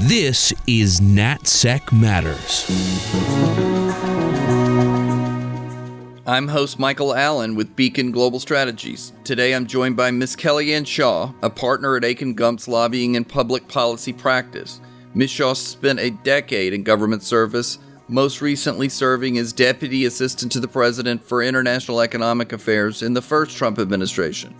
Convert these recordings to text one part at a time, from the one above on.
This is NatSec Matters. I'm host Michael Allen with Beacon Global Strategies. Today I'm joined by Ms. Kellyanne Shaw, a partner at Aiken Gump's Lobbying and Public Policy Practice. Ms. Shaw spent a decade in government service, most recently serving as Deputy Assistant to the President for International Economic Affairs in the first Trump administration.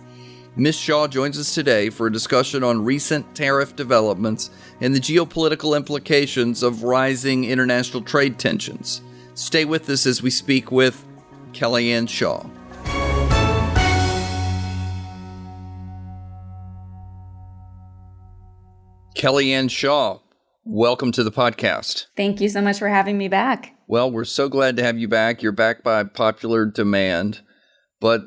Ms. Shaw joins us today for a discussion on recent tariff developments and the geopolitical implications of rising international trade tensions. Stay with us as we speak with Kellyanne Shaw. Kellyanne Shaw, welcome to the podcast. Thank you so much for having me back. Well, we're so glad to have you back. You're back by popular demand, but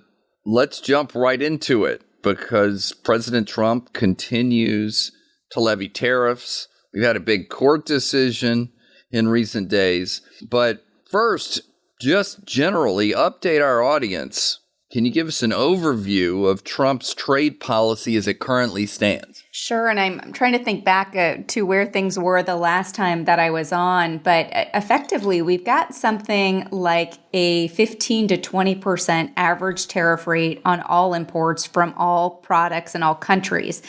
let's jump right into it because President Trump continues to levy tariffs. We've had a big court decision in recent days, but first, just generally update our audience. Can you give us an overview of Trump's trade policy as it currently stands? Sure, and I'm trying to think back to where things were the last time that I was on, but effectively we've got something like a 15 to 20% average tariff rate on all imports from all products in all countries.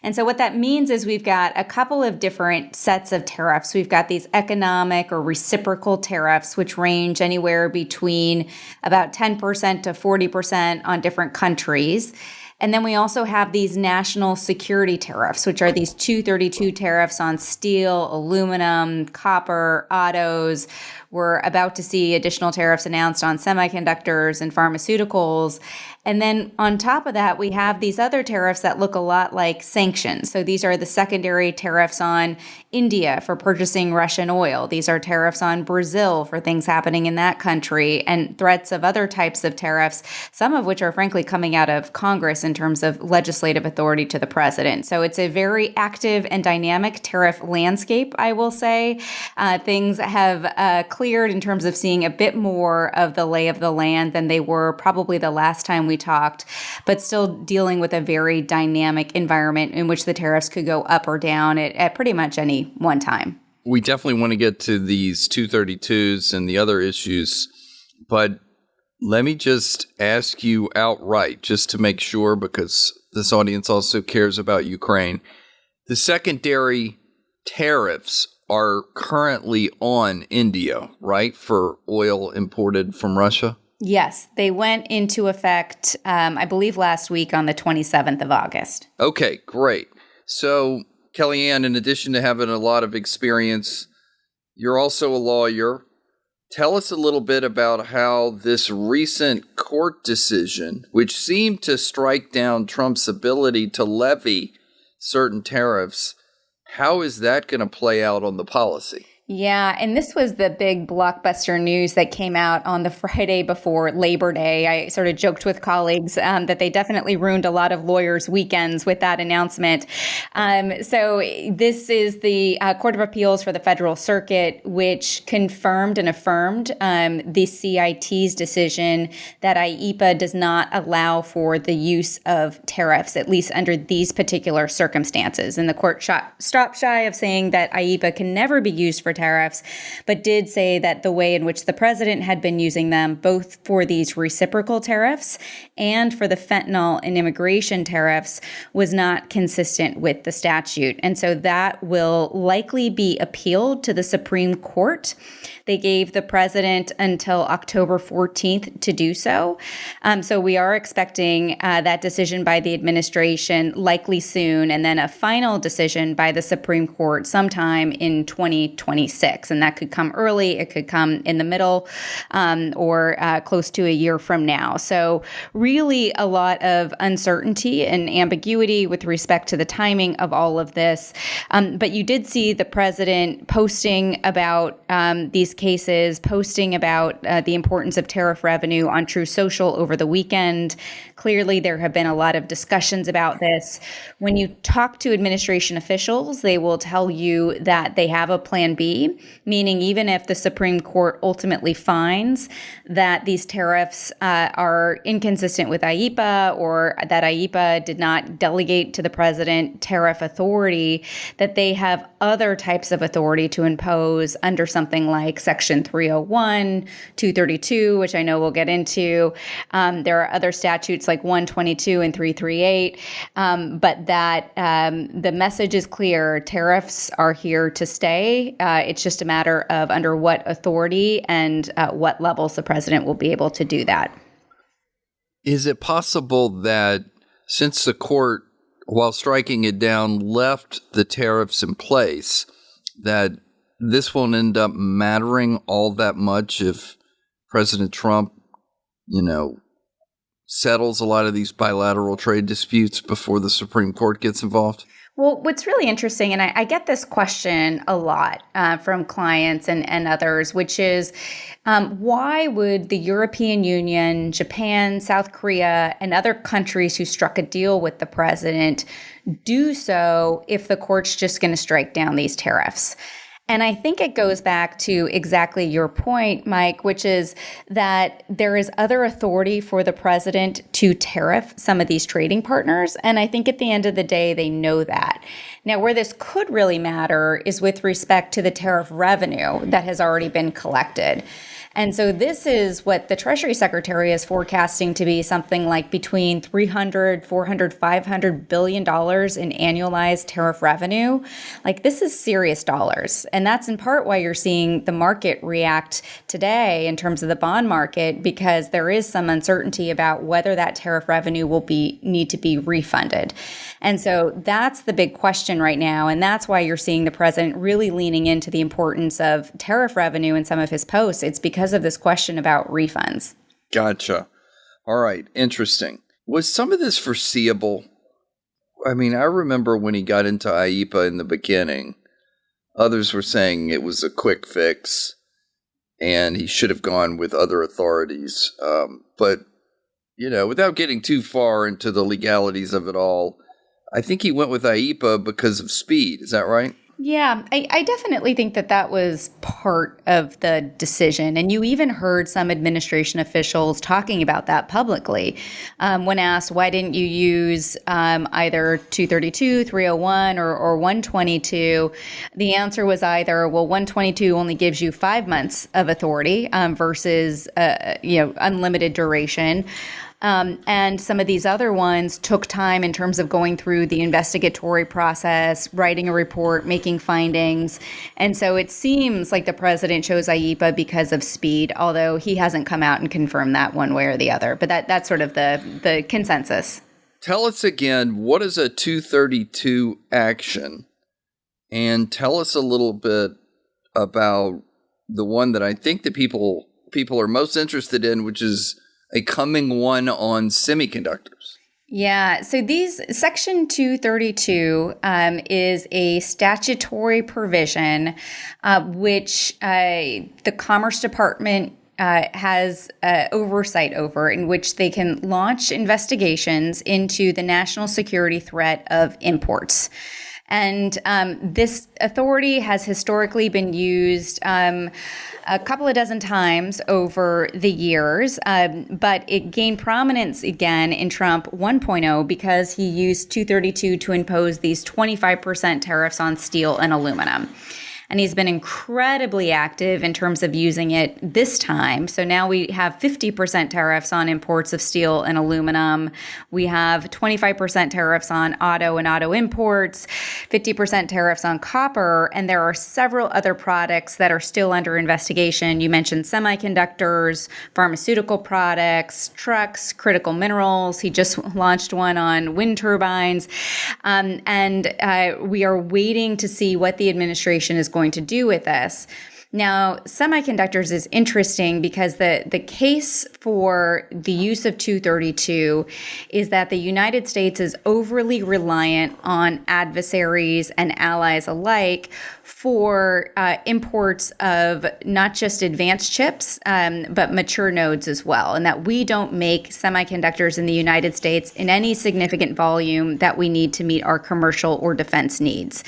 And so what that means is we've got a couple of different sets of tariffs. We've got these economic or reciprocal tariffs, which range anywhere between about 10% to 40% on different countries. And then we also have these national security tariffs, which are these 232 tariffs on steel, aluminum, copper, autos. We're about to see additional tariffs announced on semiconductors and pharmaceuticals. And then on top of that, we have these other tariffs that look a lot like sanctions. So these are the secondary tariffs on India for purchasing Russian oil. These are tariffs on Brazil for things happening in that country, and threats of other types of tariffs, some of which are frankly coming out of Congress in terms of legislative authority to the president. So it's a very active and dynamic tariff landscape, I will say. Things have cleared in terms of seeing a bit more of the lay of the land than they were probably the last time we talked, but still dealing with a very dynamic environment in which the tariffs could go up or down at pretty much any one time. We definitely want to get to these 232s and the other issues, but let me just ask you outright, just to make sure, because this audience also cares about Ukraine. The secondary tariffs are currently on India, right, for oil imported from Russia? Yes, they went into effect, I believe, last week on the 27th of August. Okay, great. So, Kellyanne, in addition to having a lot of experience, you're also a lawyer. Tell us a little bit about how this recent court decision, which seemed to strike down Trump's ability to levy certain tariffs, how is that going to play out on the policy? Yeah, and this was the big blockbuster news that came out on the Friday before Labor Day. I sort of joked with colleagues that they definitely ruined a lot of lawyers' weekends with that announcement. So this is the Court of Appeals for the Federal Circuit, which confirmed and affirmed the CIT's decision that IEEPA does not allow for the use of tariffs, at least under these particular circumstances. And the court stopped shy of saying that IEEPA can never be used for tariffs, but did say that the way in which the president had been using them, both for these reciprocal tariffs and for the fentanyl and immigration tariffs, was not consistent with the statute. And so that will likely be appealed to the Supreme Court. They gave the president until October 14th to do so. So we are expecting that decision by the administration likely soon, and then a final decision by the Supreme Court sometime in 2026. And that could come early, it could come in the middle, or close to a year from now. So really a lot of uncertainty and ambiguity with respect to the timing of all of this. But you did see the president posting about these cases, posting about the importance of tariff revenue on True Social over the weekend, Clearly, there have been a lot of discussions about this. When you talk to administration officials, they will tell you that they have a plan B, meaning even if the Supreme Court ultimately finds that these tariffs are inconsistent with IEEPA, or that IEEPA did not delegate to the president tariff authority, that they have other types of authority to impose under something like Section 301, 232, which I know we'll get into. There are other statutes like 122 and 338, but that the message is clear. Tariffs are here to stay. It's just a matter of under what authority and what levels the president will be able to do that. Is it possible that since the court, while striking it down, left the tariffs in place, that this won't end up mattering all that much if President Trump, settles a lot of these bilateral trade disputes before the Supreme Court gets involved? Well, what's really interesting, and I get this question a lot from clients and others, which is why would the European Union, Japan, South Korea, and other countries who struck a deal with the president do so if the court's just going to strike down these tariffs? And I think it goes back to exactly your point, Mike, which is that there is other authority for the president to tariff some of these trading partners. And I think at the end of the day, they know that. Now, where this could really matter is with respect to the tariff revenue that has already been collected. And so this is what the Treasury Secretary is forecasting to be something like between $300, $400, $500 billion in annualized tariff revenue. Like, this is serious dollars. And that's in part why you're seeing the market react today in terms of the bond market, because there is some uncertainty about whether that tariff revenue will need to be refunded. And so that's the big question right now. And that's why you're seeing the president really leaning into the importance of tariff revenue in some of his posts. It's because of this question about refunds. Gotcha. All right. Interesting. Was some of this foreseeable? I mean, I remember when he got into IEEPA in the beginning, others were saying it was a quick fix and he should have gone with other authorities. But, without getting too far into the legalities of it all, I think he went with IEEPA because of speed. Is that right? Yeah, I definitely think that was part of the decision. And you even heard some administration officials talking about that publicly. When asked, why didn't you use either 232, 301, or 122? The answer was either, well, 122 only gives you 5 months of authority versus, unlimited duration. And some of these other ones took time in terms of going through the investigatory process, writing a report, making findings. And so it seems like the president chose IEEPA because of speed, although he hasn't come out and confirmed that one way or the other. But that's sort of the consensus. Tell us again, what is a 232 action? And tell us a little bit about the one that I think that people are most interested in, which is a coming one on semiconductors. Yeah, so Section 232 is a statutory provision which the Commerce Department has oversight over, in which they can launch investigations into the national security threat of imports. And this authority has historically been used a couple of dozen times over the years, but it gained prominence again in Trump 1.0 because he used 232 to impose these 25% tariffs on steel and aluminum. And he's been incredibly active in terms of using it this time. So now we have 50% tariffs on imports of steel and aluminum. We have 25% tariffs on auto and auto imports, 50% tariffs on copper, and there are several other products that are still under investigation. You mentioned semiconductors, pharmaceutical products, trucks, critical minerals. He just launched one on wind turbines. And we are waiting to see what the administration is going to do with this. Now, semiconductors is interesting because the case for the use of 232 is that the United States is overly reliant on adversaries and allies alike for imports of not just advanced chips, but mature nodes as well, and that we don't make semiconductors in the United States in any significant volume that we need to meet our commercial or defense needs.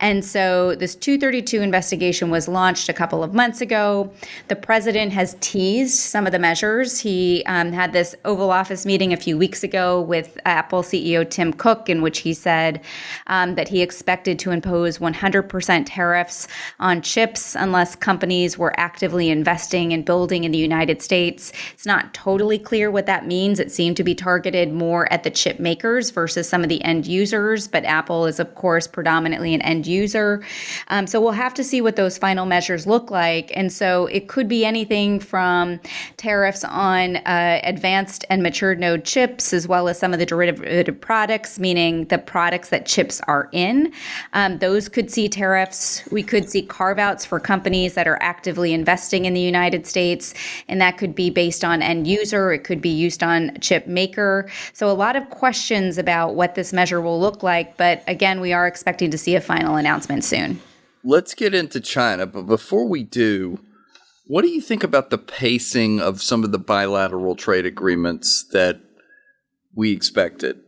And so this 232 investigation was launched a couple of months ago. The president has teased some of the measures. He had this Oval Office meeting a few weeks ago with Apple CEO Tim Cook, in which he said that he expected to impose 100% tariffs on chips unless companies were actively investing and building in the United States. It's not totally clear what that means. It seemed to be targeted more at the chip makers versus some of the end users, but Apple is, of course, predominantly an end user. So we'll have to see what those final measures look like. And so it could be anything from tariffs on advanced and matured node chips, as well as some of the derivative products, meaning the products that chips are in. Those could see tariffs. We could see carve-outs for companies that are actively investing in the United States, and that could be based on end user. It could be used on chip maker. So a lot of questions about what this measure will look like. But again, we are expecting to see a final announcement soon. Let's get into China, but before we do, what do you think about the pacing of some of the bilateral trade agreements that we expected?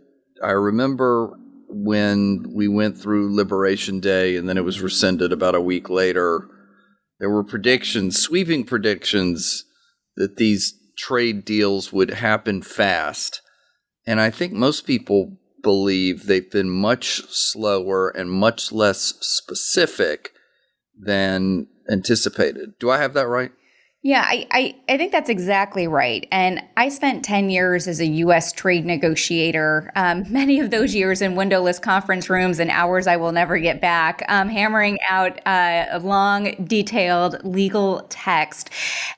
I remember when we went through Liberation Day and then it was rescinded about a week later, there were predictions, sweeping predictions, that these trade deals would happen fast. And I think most people believe they've been much slower and much less specific than anticipated. Do I have that right? Yeah, I think that's exactly right. And I spent 10 years as a U.S. trade negotiator, many of those years in windowless conference rooms and hours I will never get back, hammering out a long, detailed legal text.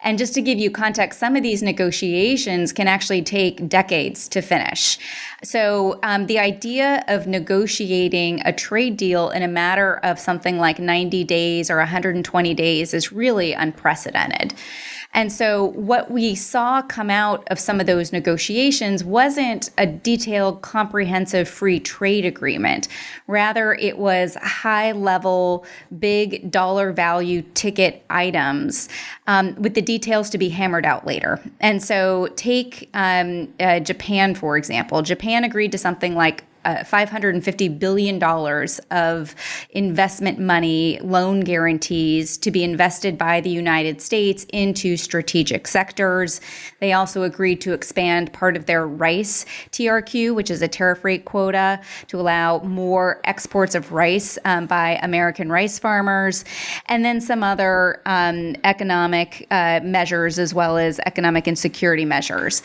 And just to give you context, some of these negotiations can actually take decades to finish. So the idea of negotiating a trade deal in a matter of something like 90 days or 120 days is really unprecedented. And so what we saw come out of some of those negotiations wasn't a detailed, comprehensive free trade agreement. Rather, it was high-level, big dollar value ticket items with the details to be hammered out later. And so take Japan, for example. Japan agreed to something like $550 billion of investment money, loan guarantees to be invested by the United States into strategic sectors. They also agreed to expand part of their rice TRQ, which is a tariff rate quota, to allow more exports of rice by American rice farmers, and then some other economic measures as well as economic and security measures.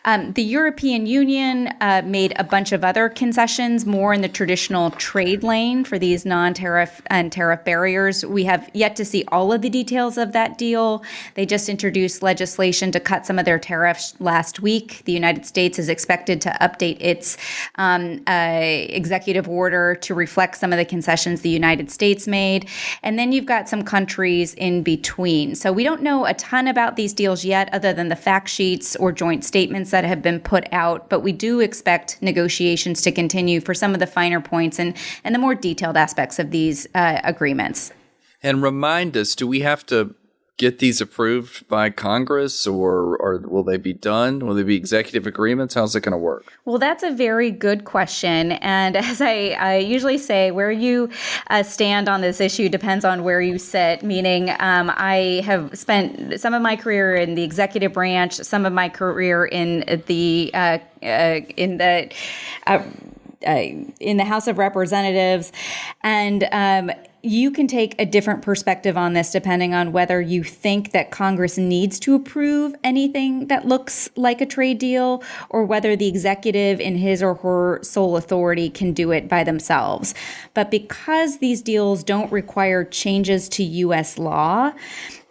The European Union made a bunch of other concessions, more in the traditional trade lane for these non-tariff and tariff barriers. We have yet to see all of the details of that deal. They just introduced legislation to cut some of their tariffs last week. The United States is expected to update its executive order to reflect some of the concessions the United States made. And then you've got some countries in between. So we don't know a ton about these deals yet, other than the fact sheets or joint statements that have been put out. But we do expect negotiations to continue for some of the finer points and the more detailed aspects of these agreements. And remind us, do we have to get these approved by Congress, or will they be done? Will they be executive agreements? How's it going to work? Well, that's a very good question. And as I usually say, where you stand on this issue depends on where you sit, meaning I have spent some of my career in the executive branch, some of my career in the House of Representatives, and you can take a different perspective on this depending on whether you think that Congress needs to approve anything that looks like a trade deal, or whether the executive in his or her sole authority can do it by themselves. But because these deals don't require changes to U.S. law,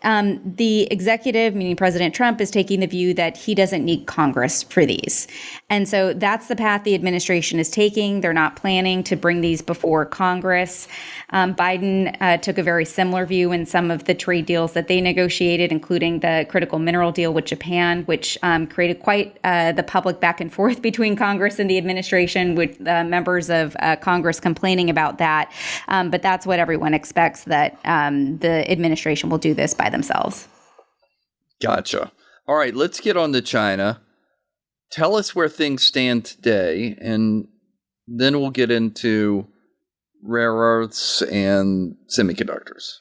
The executive, meaning President Trump, is taking the view that he doesn't need Congress for these. And so that's the path the administration is taking. They're not planning to bring these before Congress. Biden took a very similar view in some of the trade deals that they negotiated, including the critical mineral deal with Japan, which created quite the public back and forth between Congress and the administration, with members of Congress complaining about that. But that's what everyone expects, that the administration will do this by themselves. Gotcha. All right, let's get on to China. Tell us where things stand today, and then we'll get into rare earths and semiconductors.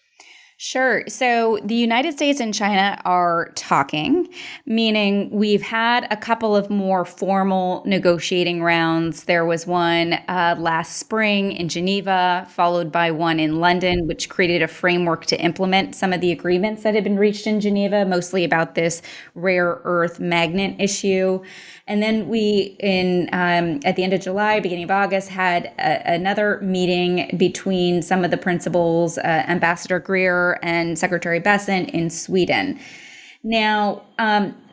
Sure. So the United States and China are talking, meaning we've had a couple of more formal negotiating rounds. There was one last spring in Geneva, followed by one in London, which created a framework to implement some of the agreements that had been reached in Geneva, mostly about this rare earth magnet issue. And then we, at the end of July, beginning of August, had another meeting between some of the principals, Ambassador Greer and Secretary Bessent in Sweden. Now,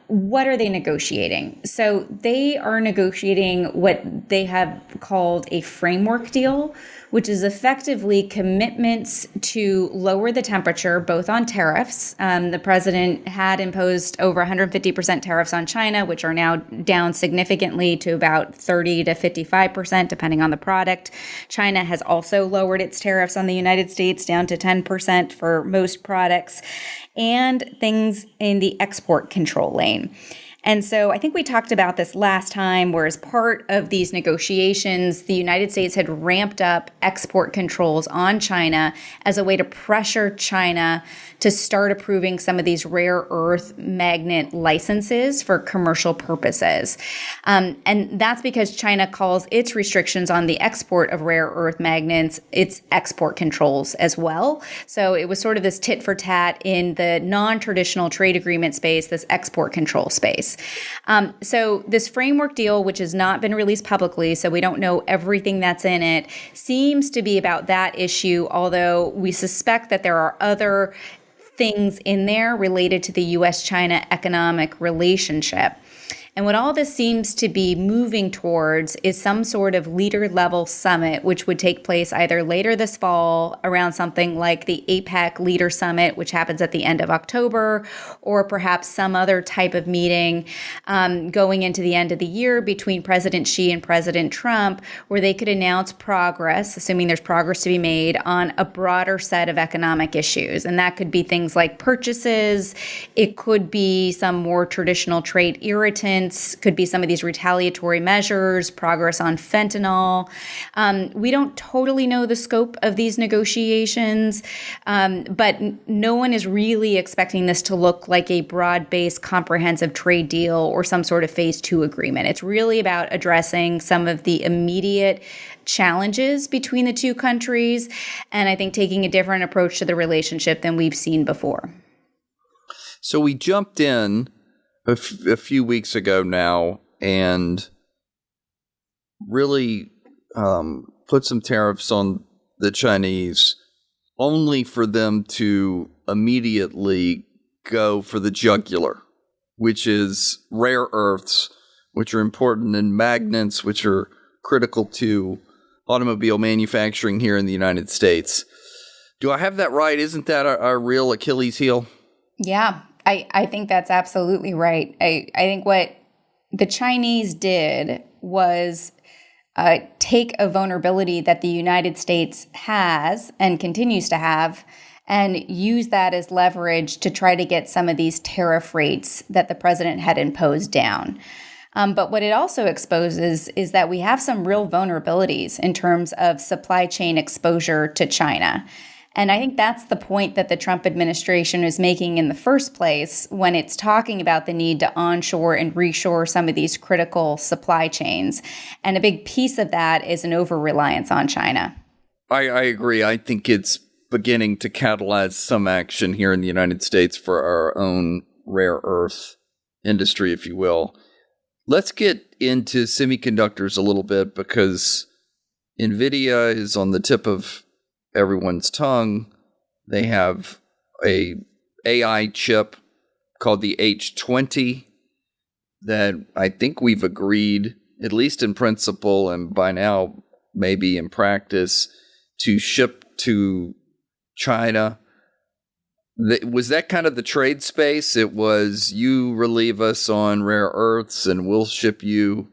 what are they negotiating? So they are negotiating what they have called a framework deal, which is effectively commitments to lower the temperature, both on tariffs. The president had imposed over 150% tariffs on China, which are now down significantly to about 30 to 55%, depending on the product. China has also lowered its tariffs on the United States down to 10% for most products, and things in the export control lane. And so I think we talked about this last time, where as part of these negotiations, the United States had ramped up export controls on China as a way to pressure China to start approving some of these rare earth magnet licenses for commercial purposes. And that's because China calls its restrictions on the export of rare earth magnets its export controls as well. So it was sort of this tit for tat in the non-traditional trade agreement space, this export control space. So this framework deal, which has not been released publicly, so we don't know everything that's in it, seems to be about that issue, although we suspect that there are other things in there related to the U.S.-China economic relationship. And what all this seems to be moving towards is some sort of leader-level summit, which would take place either later this fall around something like the APEC Leader Summit, which happens at the end of October, or perhaps some other type of meeting going into the end of the year between President Xi and President Trump, where they could announce progress, assuming there's progress to be made, on a broader set of economic issues. And that could be things like purchases. It could be some more traditional trade irritants. Could be some of these retaliatory measures, progress on fentanyl. We don't totally know the scope of these negotiations, but no one is really expecting this to look like a broad-based comprehensive trade deal or some sort of phase 2 agreement. It's really about addressing some of the immediate challenges between the two countries, and I think taking a different approach to the relationship than we've seen before. So we jumped in a few weeks ago now and really put some tariffs on the Chinese, only for them to immediately go for the jugular, which is rare earths, which are important in magnets, which are critical to automobile manufacturing here in the United States. Do I have that right? Isn't that our real Achilles heel? Yeah. I think that's absolutely right. I think what the Chinese did was take a vulnerability that the United States has and continues to have and use that as leverage to try to get some of these tariff rates that the president had imposed down. But what it also exposes is that we have some real vulnerabilities in terms of supply chain exposure to China. And I think that's the point that the Trump administration is making in the first place when it's talking about the need to onshore and reshore some of these critical supply chains. And a big piece of that is an over-reliance on China. I agree. I think it's beginning to catalyze some action here in the United States for our own rare earth industry, if you will. Let's get into semiconductors a little bit, because NVIDIA is on the tip of everyone's tongue. They have a AI chip called the H20 that I think we've agreed, at least in principle and by now maybe in practice, to ship to China. Was that kind of the trade space? It was, you relieve us on rare earths and we'll ship you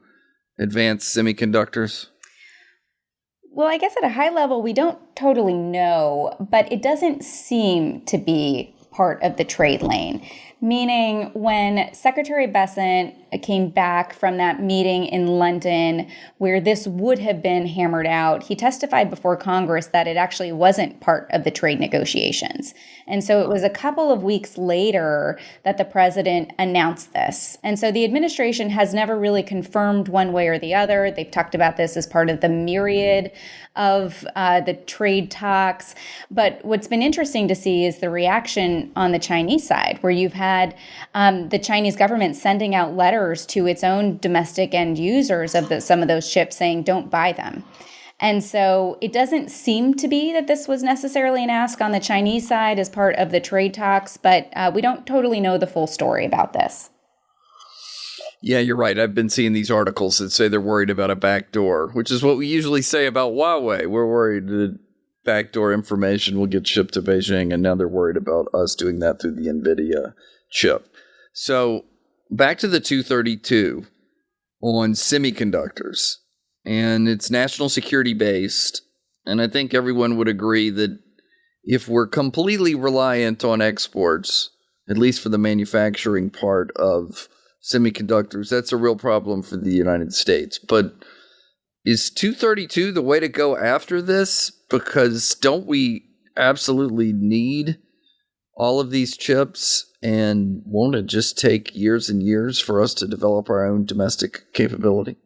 advanced semiconductors? Well, I guess at a high level, we don't totally know, but it doesn't seem to be part of the trade lane. Meaning, when Secretary Bessent came back from that meeting in London where this would have been hammered out, he testified before Congress that it actually wasn't part of the trade negotiations. And so it was a couple of weeks later that the president announced this. And so the administration has never really confirmed one way or the other. They've talked about this as part of the myriad of the trade talks. But what's been interesting to see is the reaction on the Chinese side, where you've had the Chinese government sending out letters to its own domestic end users of some of those chips saying, don't buy them. And so it doesn't seem to be that this was necessarily an ask on the Chinese side as part of the trade talks, but we don't totally know the full story about this. Yeah, you're right. I've been seeing these articles that say they're worried about a backdoor, which is what we usually say about Huawei. We're worried that backdoor information will get shipped to Beijing, and now they're worried about us doing that through the NVIDIA chip. So back to the 232 on semiconductors, and it's national security based. And I think everyone would agree that if we're completely reliant on exports, at least for the manufacturing part of semiconductors, that's a real problem for the United States. But is 232 the way to go after this? Because don't we absolutely need all of these chips? And won't it just take years and years for us to develop our own domestic capability?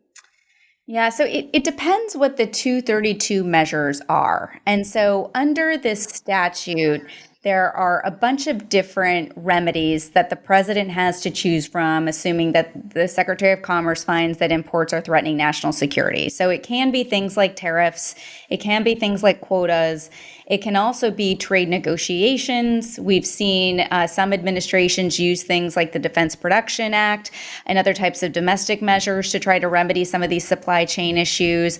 Yeah, so it depends what the 232 measures are. And so under this statute, there are a bunch of different remedies that the president has to choose from, assuming that the Secretary of Commerce finds that imports are threatening national security. So it can be things like tariffs. It can be things like quotas. It can also be trade negotiations. We've seen some administrations use things like the Defense Production Act and other types of domestic measures to try to remedy some of these supply chain issues.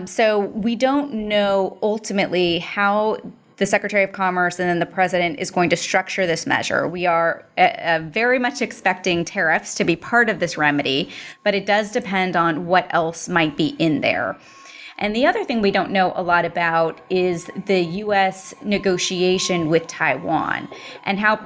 So we don't know ultimately how the Secretary of Commerce and then the president is going to structure this measure. We are very much expecting tariffs to be part of this remedy, but it does depend on what else might be in there. And the other thing we don't know a lot about is the U.S. negotiation with Taiwan and how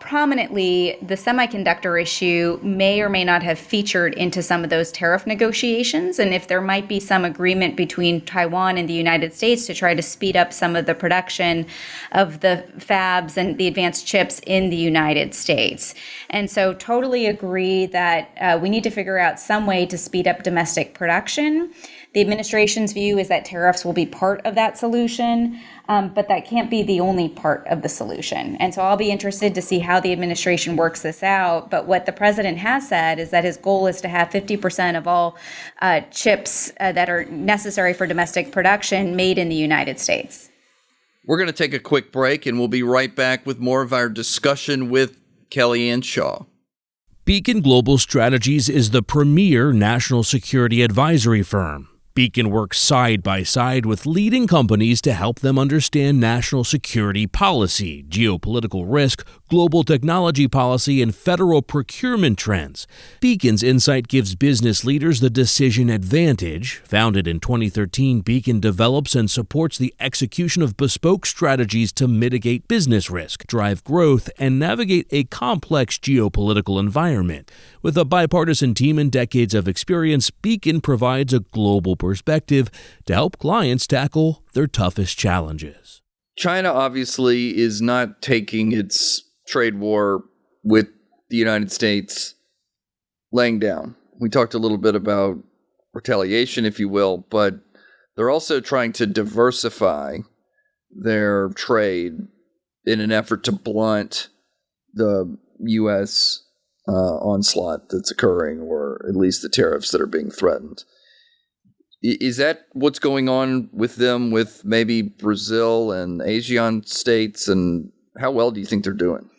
prominently the semiconductor issue may or may not have featured into some of those tariff negotiations, and if there might be some agreement between Taiwan and the United States to try to speed up some of the production of the fabs and the advanced chips in the United States. And so totally agree that we need to figure out some way to speed up domestic production. The administration's view is that tariffs will be part of that solution, but that can't be the only part of the solution. And so I'll be interested to see how the administration works this out. But what the president has said is that his goal is to have 50% of all chips that are necessary for domestic production made in the United States. We're going to take a quick break, and we'll be right back with more of our discussion with Kellyanne Shaw. Beacon Global Strategies is the premier national security advisory firm. Beacon works side by side with leading companies to help them understand national security policy, geopolitical risk, global technology policy, and federal procurement trends. Beacon's insight gives business leaders the decision advantage. Founded in 2013, Beacon develops and supports the execution of bespoke strategies to mitigate business risk, drive growth, and navigate a complex geopolitical environment. With a bipartisan team and decades of experience, Beacon provides a global perspective to help clients tackle their toughest challenges. China obviously is not taking its trade war with the United States laying down. We talked a little bit about retaliation, if you will, but they're also trying to diversify their trade in an effort to blunt the U.S. Onslaught that's occurring, or at least the tariffs that are being threatened. Is that what's going on with them, with maybe Brazil and ASEAN states? And how well do you think they're doing?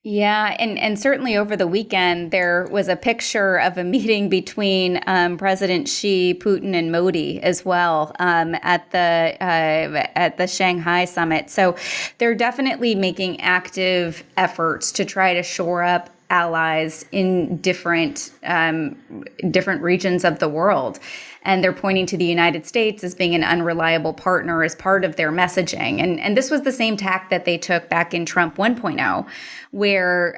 Yeah, and certainly over the weekend, there was a picture of a meeting between President Xi, Putin, and Modi as well at the Shanghai summit. So they're definitely making active efforts to try to shore up allies in different regions of the world. And they're pointing to the United States as being an unreliable partner as part of their messaging. And this was the same tack that they took back in Trump 1.0, where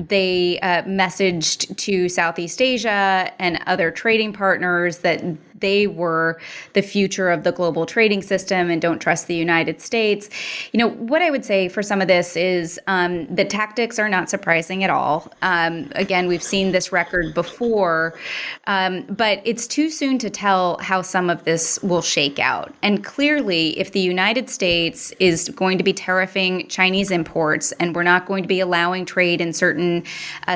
they messaged to Southeast Asia and other trading partners that they were the future of the global trading system and don't trust the United States. What I would say for some of this is the tactics are not surprising at all. Again, we've seen this record before, but it's too soon to tell how some of this will shake out. And clearly, if the United States is going to be tariffing Chinese imports and we're not going to be allowing trade in certain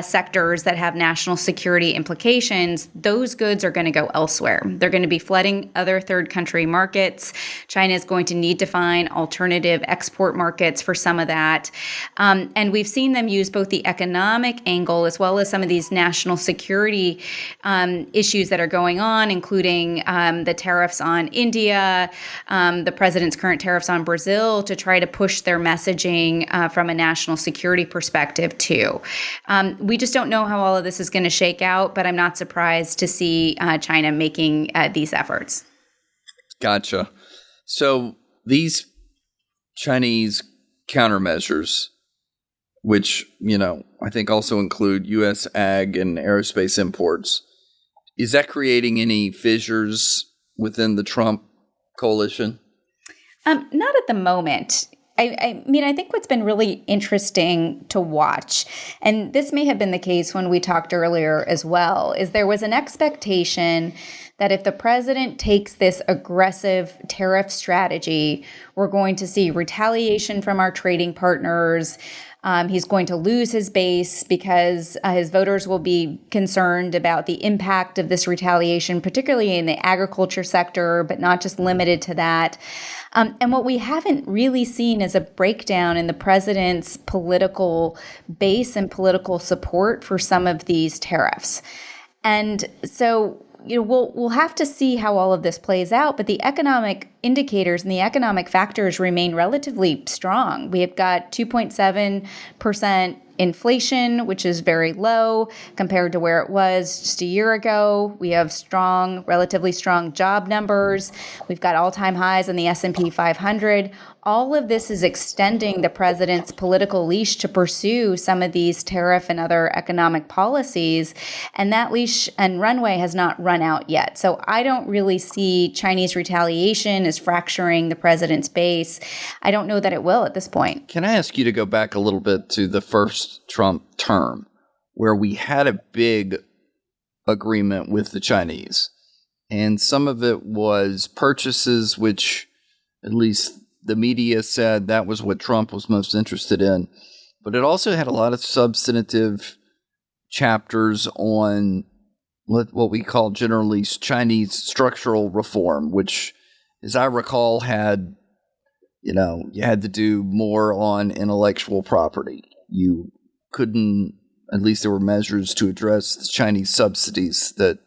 sectors that have national security implications, those goods are going to go elsewhere. They're going to be flooding other third country markets. China is going to need to find alternative export markets for some of that. And we've seen them use both the economic angle as well as some of these national security issues that are going on, including the tariffs on India, the president's current tariffs on Brazil, to try to push their messaging from a national security perspective too. We just don't know how all of this is going to shake out, but I'm not surprised to see China making these efforts. Gotcha. So these Chinese countermeasures, which, I think also include U.S. ag and aerospace imports, is that creating any fissures within the Trump coalition? Not at the moment. I think what's been really interesting to watch, and this may have been the case when we talked earlier as well, is there was an expectation that if the president takes this aggressive tariff strategy, we're going to see retaliation from our trading partners. He's going to lose his base because his voters will be concerned about the impact of this retaliation, particularly in the agriculture sector, but not just limited to that. And what we haven't really seen is a breakdown in the president's political base and political support for some of these tariffs. And so we'll have to see how all of this plays out, but the economic indicators and the economic factors remain relatively strong. We have got 2.7% inflation, which is very low compared to where it was just a year ago. We have relatively strong job numbers. We've got all-time highs in the S&P 500. All of this is extending the president's political leash to pursue some of these tariff and other economic policies. And that leash and runway has not run out yet. So I don't really see Chinese retaliation as fracturing the president's base. I don't know that it will at this point. Can I ask you to go back a little bit to the first Trump term, where we had a big agreement with the Chinese? And some of it was purchases, which at least the media said that was what Trump was most interested in. But it also had a lot of substantive chapters on what we call generally Chinese structural reform, which, as I recall, had, you had to do more on intellectual property. You couldn't, at least there were measures to address the Chinese subsidies that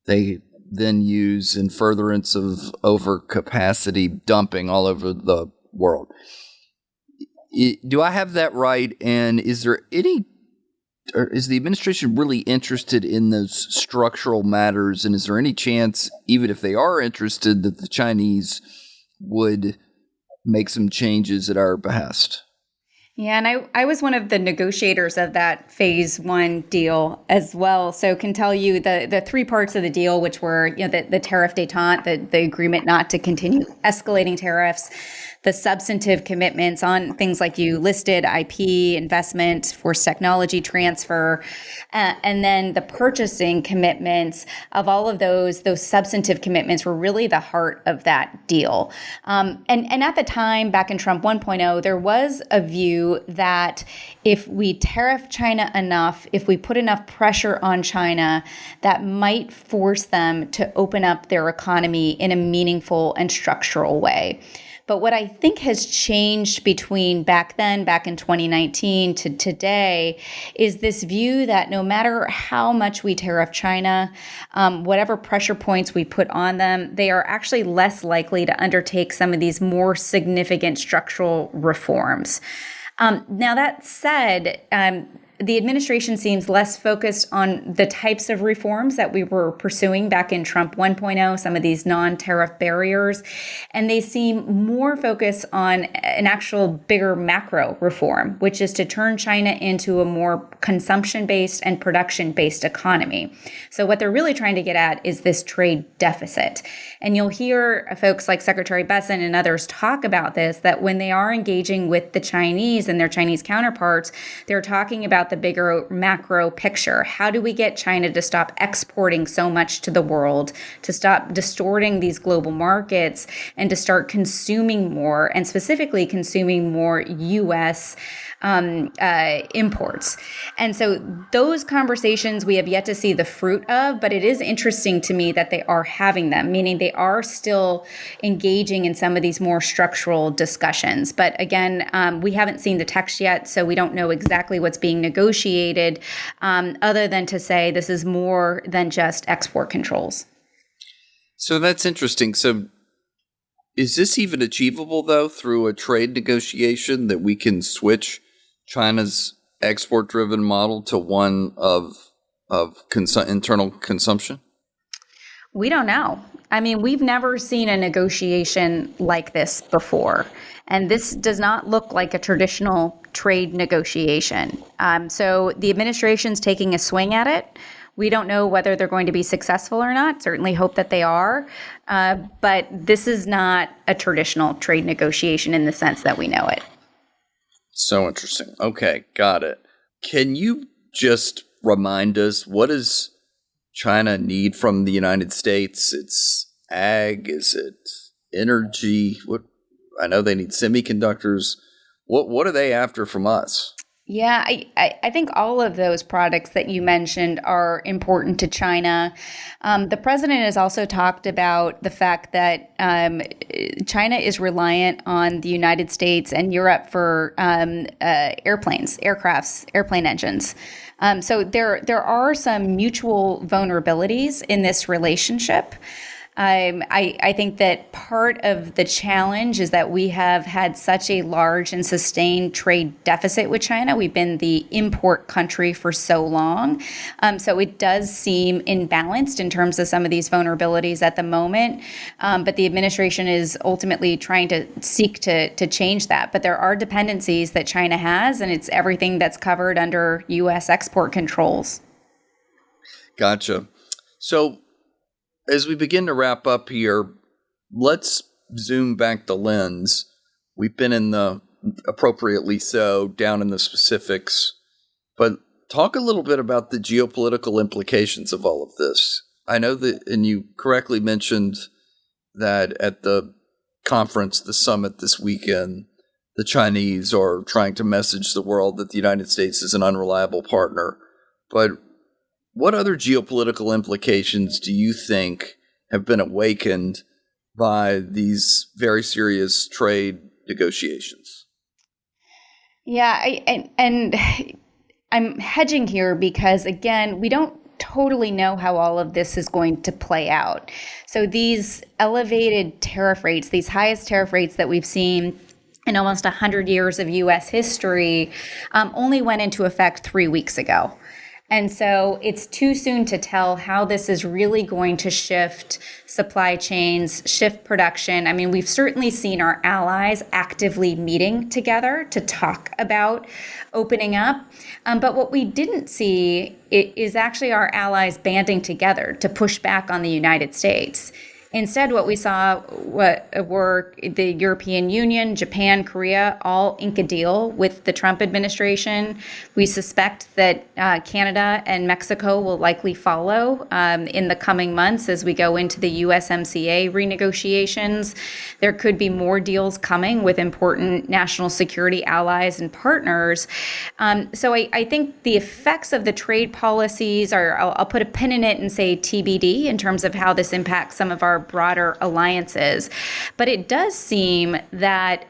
they then use in furtherance of overcapacity dumping all over the world. Do I have that right? And is there or is the administration really interested in those structural matters? And is there any chance, even if they are interested, that the Chinese would make some changes at our behest? Yeah, and I was one of the negotiators of that phase one deal as well. So can tell you the three parts of the deal, which were, the tariff détente, the agreement not to continue escalating tariffs, the substantive commitments on things like you listed, IP, investment, forced technology transfer, and then the purchasing commitments of all of those substantive commitments were really the heart of that deal. And at the time, back in Trump 1.0, there was a view that if we tariff China enough, if we put enough pressure on China, that might force them to open up their economy in a meaningful and structural way. But what I think has changed between back then, back in 2019 to today, is this view that no matter how much we tariff China, whatever pressure points we put on them, they are actually less likely to undertake some of these more significant structural reforms. Now, that said, the administration seems less focused on the types of reforms that we were pursuing back in Trump 1.0, some of these non-tariff barriers, and they seem more focused on an actual bigger macro reform, which is to turn China into a more consumption-based and production-based economy. So what they're really trying to get at is this trade deficit. And you'll hear folks like Secretary Besson and others talk about this, that when they are engaging with the Chinese and their Chinese counterparts, they're talking about the bigger macro picture. How do we get China to stop exporting so much to the world, to stop distorting these global markets, and to start consuming more, and specifically consuming more U.S. Imports? And so those conversations we have yet to see the fruit of, but it is interesting to me that they are having them, meaning they are still engaging in some of these more structural discussions. But again, we haven't seen the text yet, so we don't know exactly what's being negotiated, other than to say this is more than just export controls. So that's interesting. So is this even achievable, though, through a trade negotiation, that we can switch China's export-driven model to one of internal consumption? We don't know. I mean, we've never seen a negotiation like this before. And this does not look like a traditional trade negotiation. So the administration's taking a swing at it. We don't know whether they're going to be successful or not. Certainly hope that they are. But this is not a traditional trade negotiation in the sense that we know it. So interesting. Okay, got it. Can you just remind us, what does China need from the United States? It's ag? Is it energy? What? I know they need semiconductors. What are they after from us? Yeah, I think all of those products that you mentioned are important to China. The president has also talked about the fact that China is reliant on the United States and Europe for airplanes, aircrafts, airplane engines. So there are some mutual vulnerabilities in this relationship. I think that part of the challenge is that we have had such a large and sustained trade deficit with China. We've been the import country for so long. So it does seem imbalanced in terms of some of these vulnerabilities at the moment. But the administration is ultimately trying to seek to change that. But there are dependencies that China has, and it's everything that's covered under U.S. export controls. Gotcha. So as we begin to wrap up here, let's zoom back the lens. We've been in the, appropriately so, down in the specifics, but talk a little bit about the geopolitical implications of all of this. I know that, and you correctly mentioned that at the conference, the summit this weekend, the Chinese are trying to message the world that the United States is an unreliable partner. But what other geopolitical implications do you think have been awakened by these very serious trade negotiations? Yeah, and I'm hedging here because, again, we don't totally know how all of this is going to play out. So these elevated tariff rates, these highest tariff rates that we've seen in almost 100 years of U.S. history, only went into effect 3 weeks ago. And so it's too soon to tell how this is really going to shift supply chains, shift production. I mean, we've certainly seen our allies actively meeting together to talk about opening up. But what we didn't see is actually our allies banding together to push back on the United States. Instead, what we saw were the European Union, Japan, Korea, all ink a deal with the Trump administration. We suspect that Canada and Mexico will likely follow in the coming months as we go into the USMCA renegotiations. There could be more deals coming with important national security allies and partners. So I think the effects of the trade policies are, I'll put a pin in it and say TBD in terms of how this impacts some of our broader alliances. But it does seem that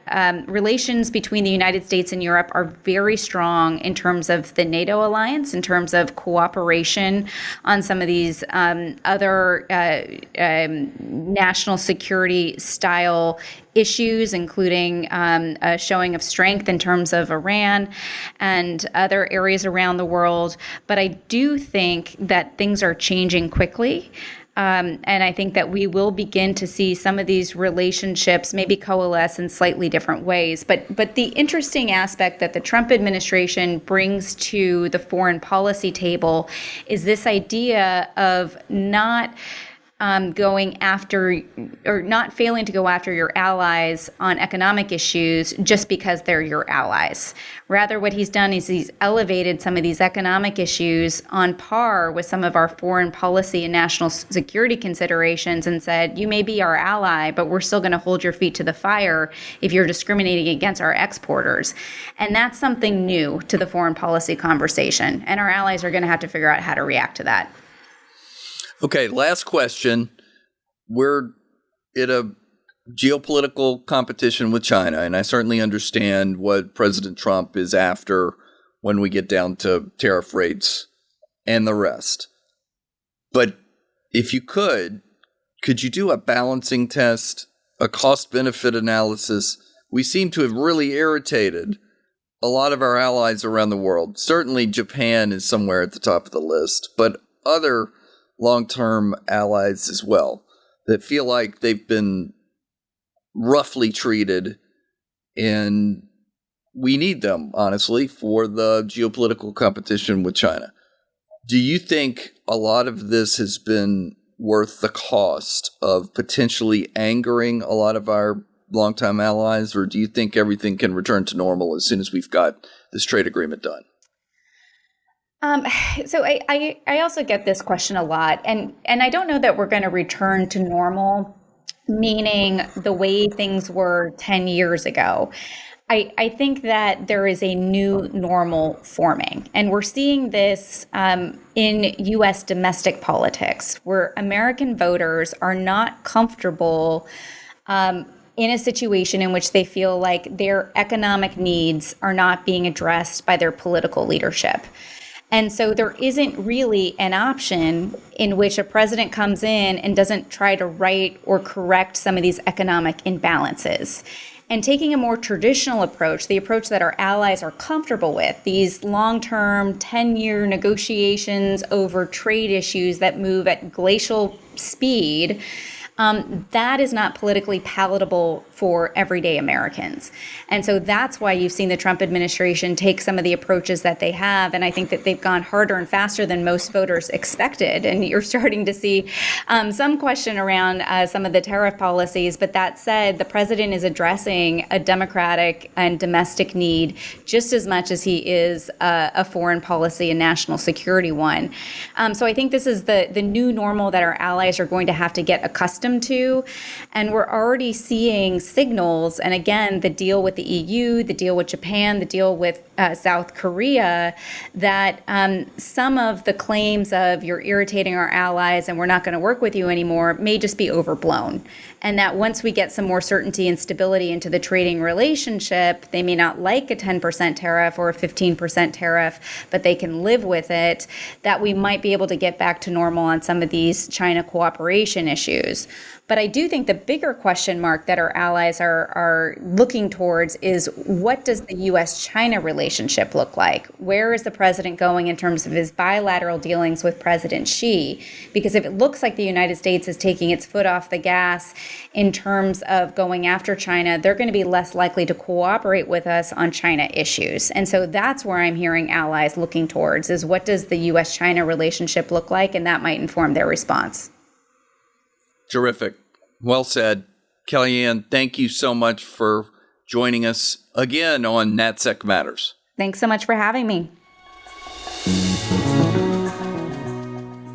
relations between the United States and Europe are very strong in terms of the NATO alliance, in terms of cooperation on some of these other national security style issues, including a showing of strength in terms of Iran and other areas around the world. But I do think that things are changing quickly. And I think that we will begin to see some of these relationships maybe coalesce in slightly different ways. But the interesting aspect that the Trump administration brings to the foreign policy table is this idea of not going after or not failing to go after your allies on economic issues just because they're your allies. Rather, what he's done is he's elevated some of these economic issues on par with some of our foreign policy and national security considerations and said, you may be our ally, but we're still going to hold your feet to the fire if you're discriminating against our exporters. And that's something new to the foreign policy conversation. And our allies are going to have to figure out how to react to that. Okay, last question. We're in a geopolitical competition with China, and I certainly understand what President Trump is after when we get down to tariff rates and the rest. But if you could you do a balancing test, a cost-benefit analysis? We seem to have really irritated a lot of our allies around the world. Certainly Japan is somewhere at the top of the list, but other long-term allies as well that feel like they've been roughly treated, and we need them, honestly, for the geopolitical competition with China. Do you think a lot of this has been worth the cost of potentially angering a lot of our longtime allies, or do you think everything can return to normal as soon as we've got this trade agreement done? So I also get this question a lot, and I don't know that we're going to return to normal, meaning the way things were 10 years ago. I think that there is a new normal forming, and we're seeing this in U.S. domestic politics, where American voters are not comfortable in a situation in which they feel like their economic needs are not being addressed by their political leadership. And so there isn't really an option in which a president comes in and doesn't try to right or correct some of these economic imbalances. And taking a more traditional approach, the approach that our allies are comfortable with, these long-term 10-year negotiations over trade issues that move at glacial speed, that is not politically palatable for everyday Americans. And so that's why you've seen the Trump administration take some of the approaches that they have. And I think that they've gone harder and faster than most voters expected. And you're starting to see some question around some of the tariff policies. But that said, the president is addressing a democratic and domestic need just as much as he is a foreign policy and national security one. So I think this is the new normal that our allies are going to have to get accustomed to. And we're already seeing signals, and again, the deal with the EU, the deal with Japan, the deal with South Korea, that some of the claims of you're irritating our allies and we're not going to work with you anymore may just be overblown. And that once we get some more certainty and stability into the trading relationship, they may not like a 10% tariff or a 15% tariff, but they can live with it, that we might be able to get back to normal on some of these China cooperation issues. But I do think the bigger question mark that our allies are looking towards is, what does the U.S.-China relationship look like? Where is the president going in terms of his bilateral dealings with President Xi? Because if it looks like the United States is taking its foot off the gas in terms of going after China, they're going to be less likely to cooperate with us on China issues. And so that's where I'm hearing allies looking towards, is what does the U.S.-China relationship look like? And that might inform their response. Terrific. Well said. Kellyanne, thank you so much for joining us again on NatSec Matters. Thanks so much for having me.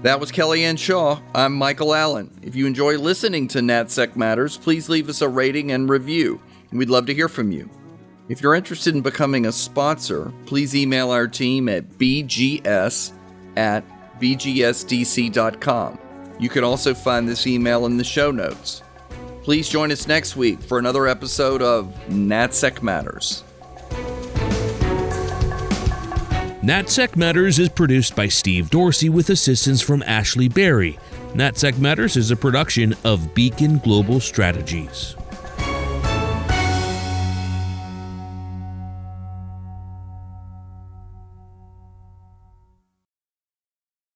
That was Kellyanne Shaw. I'm Michael Allen. If you enjoy listening to NatSec Matters, please leave us a rating and review. We'd love to hear from you. If you're interested in becoming a sponsor, please email our team at bgs@bgsdc.com. You can also find this email in the show notes. Please join us next week for another episode of NatSec Matters. NatSec Matters is produced by Steve Dorsey with assistance from Ashley Berry. NatSec Matters is a production of Beacon Global Strategies.